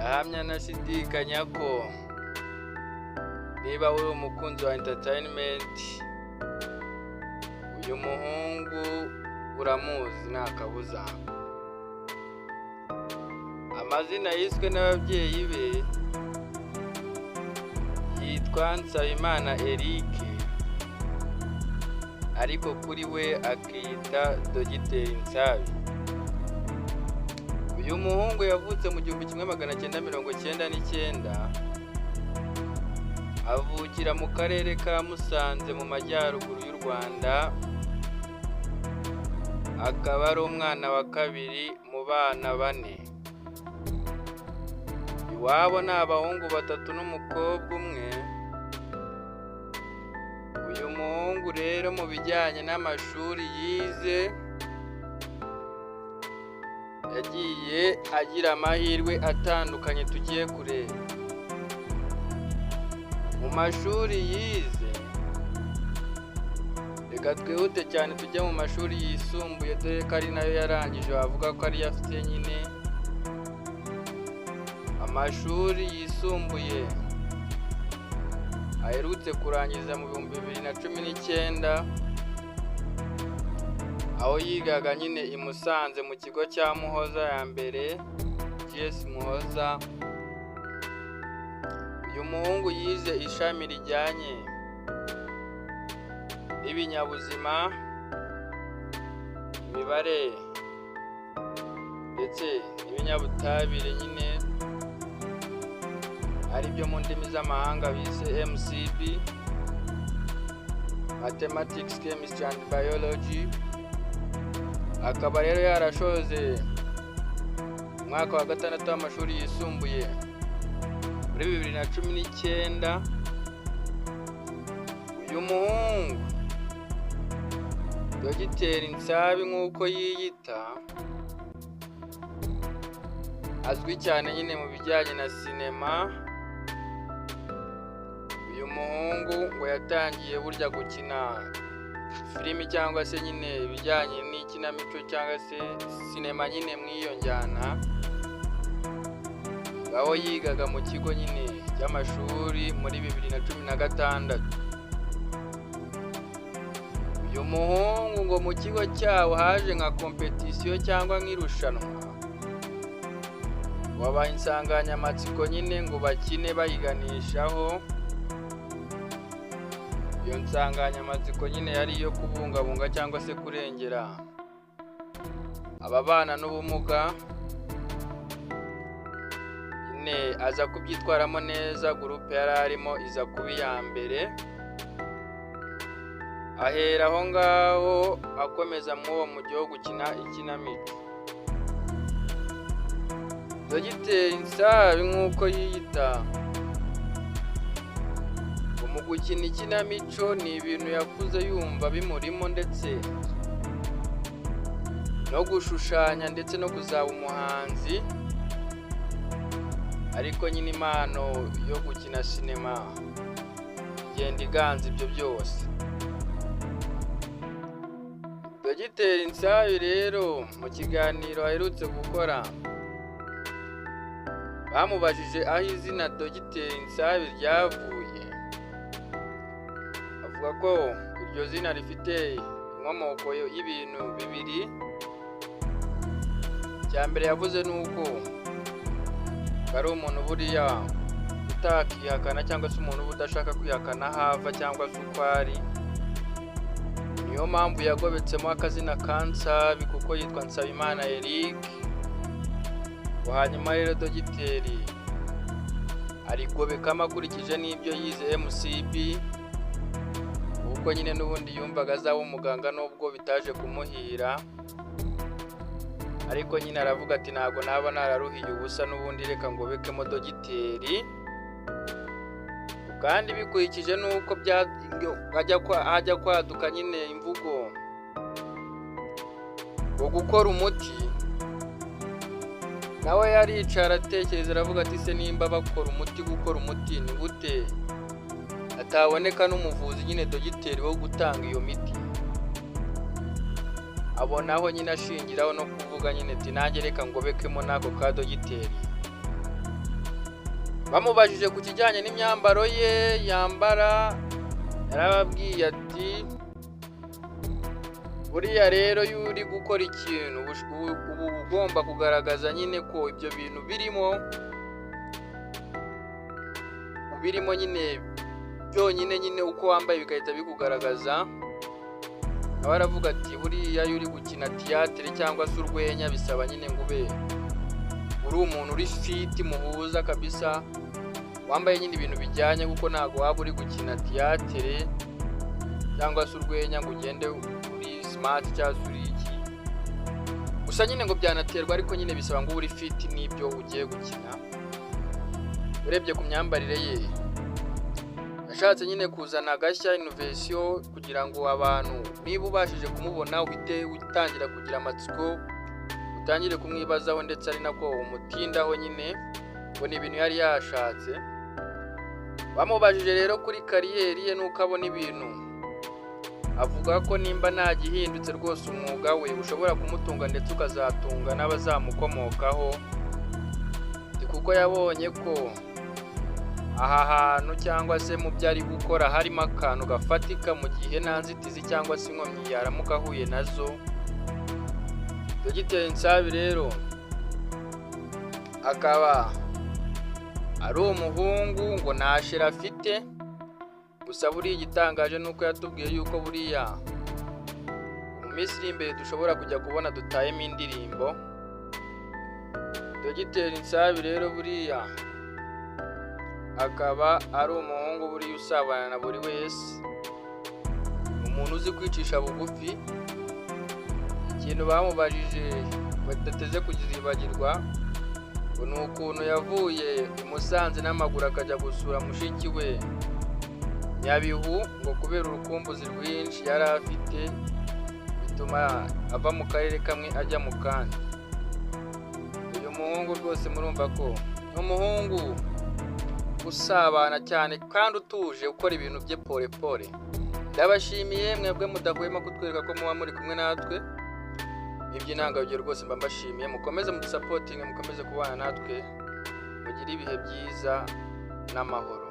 ndahamya nashidikanya ko niba uri umukunzi wa entertainment uyu muhungu uramuzi nta kabuza. Amazina yiswe n'ababyeyi be yitwa Nsabimana Eric, ariko kuri we akiyita Dogiteri Nsabi. Uyu muhungu yavutse mu 1999, avukira mu karere ka Musanze mu majyaruguru y'u Rwanda, akaba ari umwana wa kabiri mu bana bane. Iwabo ni abahungu 3 n'umukobwa umwe. Uyu muhungu rero mu bijyanye n'amashuri yize yagiye agira amahirwe atandukanye tugiye kureba. Mu mashuri yize, reka twihute cyane tujya mu mashuri yisumbuye dore ko ari nayo yarangije, wavuga ko ari afite nyine amashuri yisumbuye aherutse kurangiza mu 2019, aho yigaga nyine i Musanze mu kigo cya Muhoza ya mbere, GS Muhoza. Uyu muhungu yize ishami rijyanye n'ibinyabuzima, imibare ndetse n'ibinyabutabire nyine ari byo mu ndimi z'amahanga bise MCB, Mathematics, Chemistry and Biology. Akaba rero yarashoze umwaka wa 6 w'amashuri yisumbuye muri 2019. Uyu muhungu Dogiteri Nsabi nk'uko yiyita, azwi cyane nyine mu bijyanye na sinema. Uyu muhungu ngo yatangiye burya gukina filimi cyangwa se nyine ibijyanye n'ikinamico cyangwa se sinema nyine mw'iyo njyana, aho yigaga mu kigo nyine cy'amashuri muri 2016. Uyu muhungu ngo mu kigo cyawo haje nka competition cyangwa nk'irushanwa, wabaye insanganyamatsiko nyine ngo bakine bayiganishaho. Iyo nsanganyamatsiko nyine yari iyo kubungabunga cyangwa se kurengera ababana n'ubumuga. Nyine aza kubyitwaramo neza, gurupe yari arimo iza kuba iya mbere. Ahera aho ngaho akomeza mw'uwo mujyi wo gukina ikinamico. Dogiteri Nsabi nk'uko yiyita, mu gukina ikinamico ni ibintu yakuze yumva bimurimo, ndetse no gushushanya ndetse no kuzaba umuhanzi. Ariko nyine impano yo gukina sinema igenda iganza ibyo byose. Dogiteri Nsabi rero mu kiganiro aherutse gukora, bamubajije aho izina Dogiteri Nsabi ryavuye. Avuga ko iryo zina rifite inkomoko y'ibintu bibiri. Icya mbere yavuze ni uko ari umuntu buriya utakihakana cyangwa se umuntu udashaka kwihakana hava cyangwa se uko ari. Niyo mpamvu yagobetsemo akazina ka Nsabi kuko yitwa Nsabimana Eric. Hanyuma rero Dogiteri arigobekamo akurikije n'ibyo yize MCB, kuko nyine n'ubundi yumvaga azaba umuganga nubwo bitaje kumuhira. Ariko nyine aravuga ati ntabwo naba nararuhiye ubusa, n'ubundi reka ngobekemo Dogiteri. Kandi bikurikije nuko hajya kwaduka nyine imvugo ngo gukora umuti, nawe yaricara atekereza aravuga ati se nimba bakora umuti, gukora umuti ni gute ataboneka n'umuvuzi nyine Dogiteri wo gutanga iyo miti? Abonaho nyine ashingiraho no kuvuga nyine ati nanjye reka ngobekemo nako ka Dogiteri. bamubajije ku kijyanye n'imyambaro ye yambara, yarababwiye ati buriya rero iyo uri gukora ikintu uba ugomba kugaragaza nyine ko ibyo bintu birimo nyine byonyine nyine uko wambaye bigahita bikugaragaza. nawe aravuga ati buriya iyo uri gukina tiyatire cyangwa se urwenya bisaba nyine ngo ube uri umuntu uri fiti muhuza kabisa, wambaye nyine ibintu bijyanye, kuko ntabwo waba uri gukina tiyatire cyangwa se urwenya ngo ugende uri smart cyangwa se uri iki gusa nyine ngo byanaterwa, ariko nyine bisaba ngo uri fiti n'ibyo ugiye gukina. Urebye ku myambarire ye yashatse nyine kuzana agashya innovation kugira ngo abantu niba ubashije kumubona uhite utangira kugira amatsiko, utangire kumwibazaho ndetse ari nako umutindaho nyine ngo ni ibintu yari yashatse. Bamubajije rero kuri kariyeri ye nuko abona ibintu, avuga ko nimba nta gihindutse rwose umwuga we ushobora kumutunga ndetse ukazatunga n'abazamukomokaho, kuko yabonye ko aha hantu cyangwa se mu byo ari gukora harimo akantu gafatika mu gihe nta nzitizi cyangwa se inkomyi yaramuka ahuye nazo. Dogiteri Nsabi rero akaba ari umuhungu ngo nta shira afite, gusa buriya igitangaje nuko yatubwiye yuko buriya mu minsi iri imbere dushobora kujya kubona dutayemo indirimbo. Dogiteri Nsabi rero buriya akaba ari umuhungu buriya usabana na buri wese, umuntu uzi kwicisha bugufi. Ikintu bamubajije batateze kuzibagirwa ngo ni ukuntu yavuye i Musanze n'amaguru akajya gusura mushiki we Nyabihu, ngo kubera urukumbuzi rwinshi yari afite bituma ava mu karere kamwe ajya mu kandi. Uyu muhungu rwose murumva ko ni umuhungu usabana cyane kandi utuje, ukora ibintu bye pole pole. Ndabashimiye mwebwe mudahwema kutwereka ko muba muri kumwe natwe, iby'intangarugero rwose mba mbashimiye. Mukomeze mudusapotinge, mukomeze kubana natwe, mugire ibihe byiza n'amahoro.